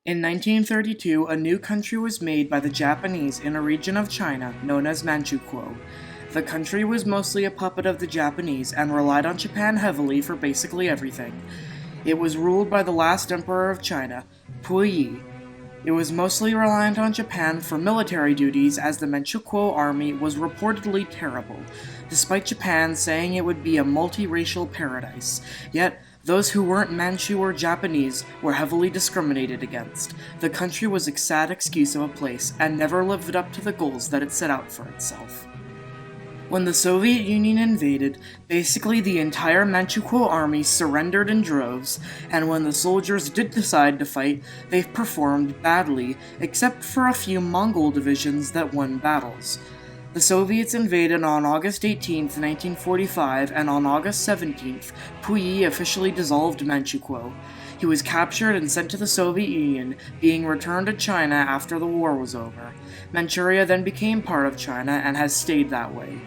In 1932, a new country was made by the Japanese in a region of China known as Manchukuo. The country was mostly a puppet of the Japanese and relied on Japan heavily for basically everything. It was ruled by the last emperor of China, Puyi. It was mostly reliant on Japan for military duties as the Manchukuo army was reportedly terrible, despite Japan saying it would be a multiracial paradise. Yet, those who weren't Manchu or Japanese were heavily discriminated against. The country was a sad excuse of a place and never lived up to the goals that it set out for itself. When the Soviet Union invaded, basically the entire Manchukuo army surrendered in droves, and when the soldiers did decide to fight, they performed badly, except for a few Mongol divisions that won battles. The Soviets invaded on August 18, 1945, and on August 17, Puyi officially dissolved Manchukuo. He was captured and sent to the Soviet Union, being returned to China after the war was over. Manchuria then became part of China and has stayed that way.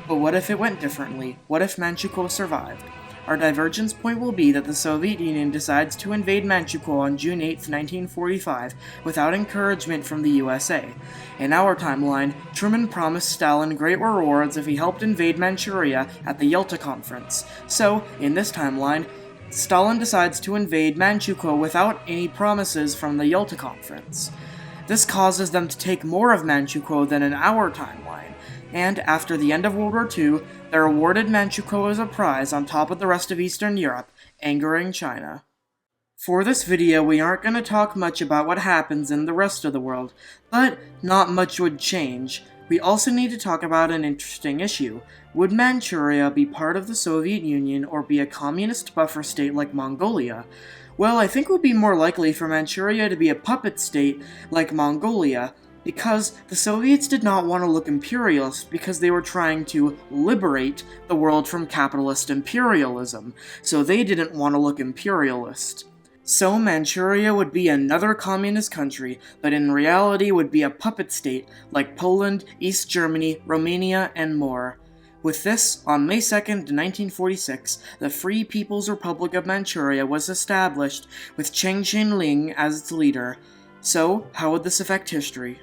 But what if it went differently? What if Manchukuo survived? Our divergence point will be that the Soviet Union decides to invade Manchukuo on June 8, 1945, without encouragement from the USA. In our timeline, Truman promised Stalin great rewards if he helped invade Manchuria at the Yalta Conference. So, in this timeline, Stalin decides to invade Manchukuo without any promises from the Yalta Conference. This causes them to take more of Manchukuo than in our timeline, and after the end of World War II, they're awarded Manchukuo as a prize on top of the rest of Eastern Europe, angering China. For this video, we aren't going to talk much about what happens in the rest of the world, but not much would change. We also need to talk about an interesting issue. Would Manchuria be part of the Soviet Union or be a communist buffer state like Mongolia? Well, I think it would be more likely for Manchuria to be a puppet state like Mongolia, because the Soviets did not want to look imperialist because they were trying to liberate the world from capitalist imperialism, so they didn't want to look imperialist. So Manchuria would be another communist country, but in reality would be a puppet state like Poland, East Germany, Romania, and more. With this, on May 2nd, 1946, the Free People's Republic of Manchuria was established with Cheng Shih-ling as its leader. So, how would this affect history?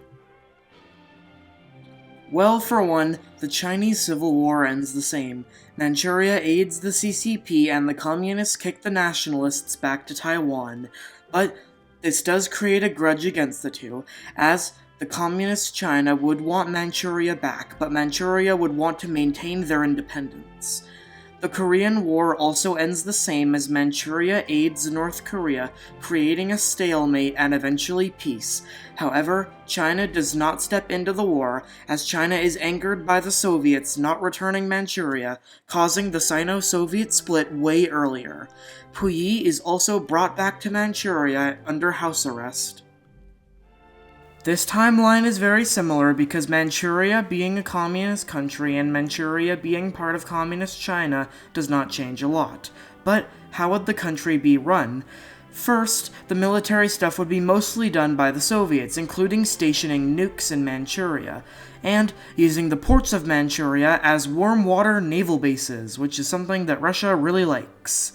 Well, for one, the Chinese Civil War ends the same. Manchuria aids the CCP and the Communists kick the Nationalists back to Taiwan. But this does create a grudge against the two, as the Communist China would want Manchuria back, but Manchuria would want to maintain their independence. The Korean War also ends the same as Manchuria aids North Korea, creating a stalemate and eventually peace. However, China does not step into the war, as China is angered by the Soviets not returning Manchuria, causing the Sino-Soviet split way earlier. Puyi is also brought back to Manchuria under house arrest. This timeline is very similar because Manchuria being a communist country and Manchuria being part of communist China does not change a lot. But how would the country be run? First, the military stuff would be mostly done by the Soviets, including stationing nukes in Manchuria, and using the ports of Manchuria as warm water naval bases, which is something that Russia really likes.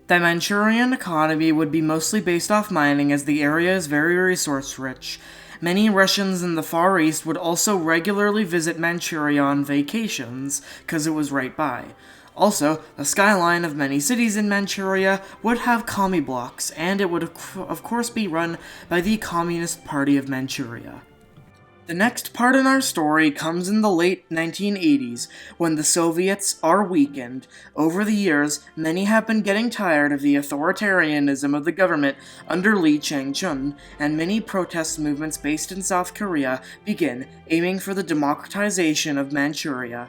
The Manchurian economy would be mostly based off mining as the area is very resource-rich. Many Russians in the Far East would also regularly visit Manchuria on vacations, because it was right by. Also, the skyline of many cities in Manchuria would have commie blocks, and it would of course be run by the Communist Party of Manchuria. The next part in our story comes in the late 1980s, when the Soviets are weakened. Over the years, many have been getting tired of the authoritarianism of the government under Lee Chang-chun, and many protest movements based in South Korea begin, aiming for the democratization of Manchuria.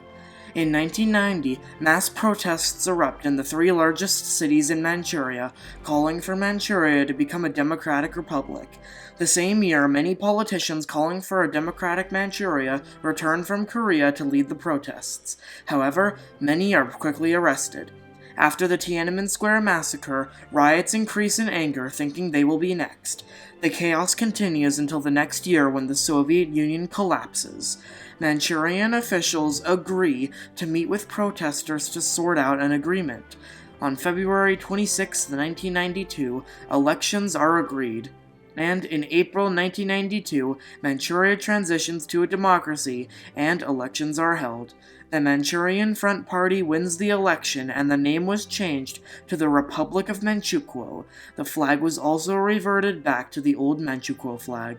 In 1990, mass protests erupt in the three largest cities in Manchuria, calling for Manchuria to become a democratic republic. The same year, many politicians calling for a democratic Manchuria return from Korea to lead the protests. However, many are quickly arrested. After the Tiananmen Square massacre, riots increase in anger, thinking they will be next. The chaos continues until the next year when the Soviet Union collapses. Manchurian officials agree to meet with protesters to sort out an agreement. On February 26, 1992, elections are agreed. And in April 1992, Manchuria transitions to a democracy and elections are held. The Manchurian Front Party wins the election and the name was changed to the Republic of Manchukuo. The flag was also reverted back to the old Manchukuo flag.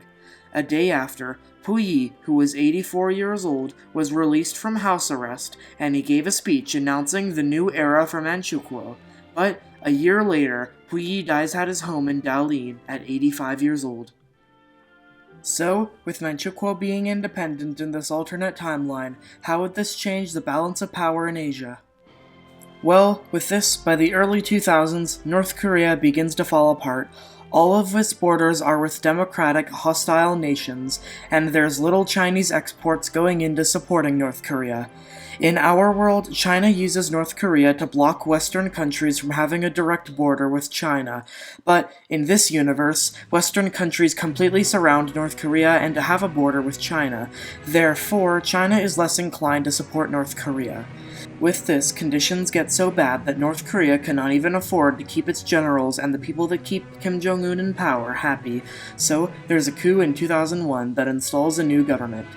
A day after, Puyi, who was 84 years old, was released from house arrest and he gave a speech announcing the new era for Manchukuo. But a year later, Puyi dies at his home in Dalian at 85 years old. So, with Manchukuo being independent in this alternate timeline, how would this change the balance of power in Asia? Well, with this, by the early 2000s, North Korea begins to fall apart. All of its borders are with democratic, hostile nations, and there's little Chinese exports going into supporting North Korea. In our world, China uses North Korea to block Western countries from having a direct border with China. But in this universe, Western countries completely surround North Korea and have a border with China. Therefore, China is less inclined to support North Korea. With this, conditions get so bad that North Korea cannot even afford to keep its generals and the people that keep Kim Jong-un in power happy, so there's a coup in 2001 that installs a new government.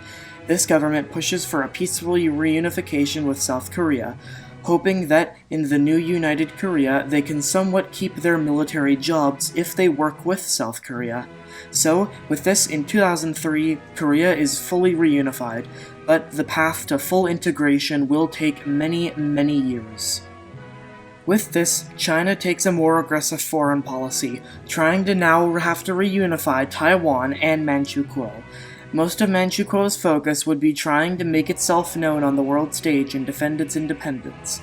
This government pushes for a peaceful reunification with South Korea, hoping that in the new united Korea they can somewhat keep their military jobs if they work with South Korea. So, with this, in 2003, Korea is fully reunified, but the path to full integration will take many, many years. With this, China takes a more aggressive foreign policy, trying to now have to reunify Taiwan and Manchukuo. Most of Manchukuo's focus would be trying to make itself known on the world stage and defend its independence.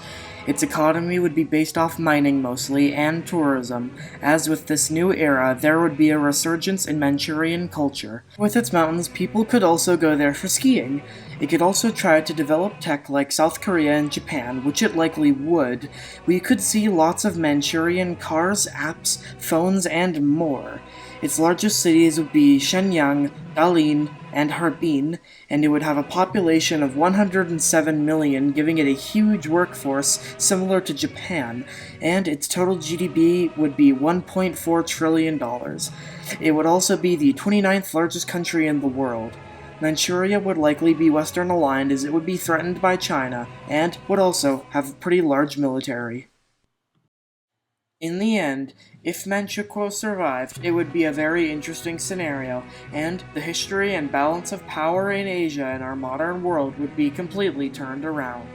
Its economy would be based off mining mostly, and tourism. As with this new era, there would be a resurgence in Manchurian culture. With its mountains, people could also go there for skiing. It could also try to develop tech like South Korea and Japan, which it likely would. We could see lots of Manchurian cars, apps, phones, and more. Its largest cities would be Shenyang, Dalian, and Harbin, and it would have a population of 107 million, giving it a huge workforce similar to Japan, and its total GDP would be $1.4 trillion. It would also be the 29th largest country in the world. Manchuria would likely be Western aligned as it would be threatened by China, and would also have a pretty large military. In the end, if Manchukuo survived, it would be a very interesting scenario, and the history and balance of power in Asia and our modern world would be completely turned around.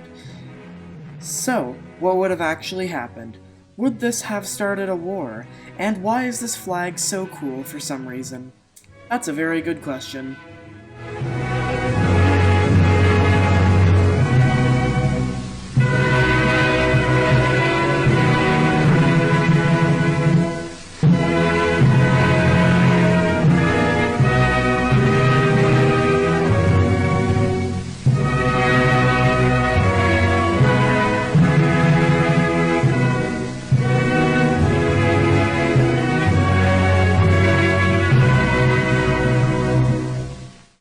So, what would have actually happened? Would this have started a war? And why is this flag so cool for some reason? That's a very good question.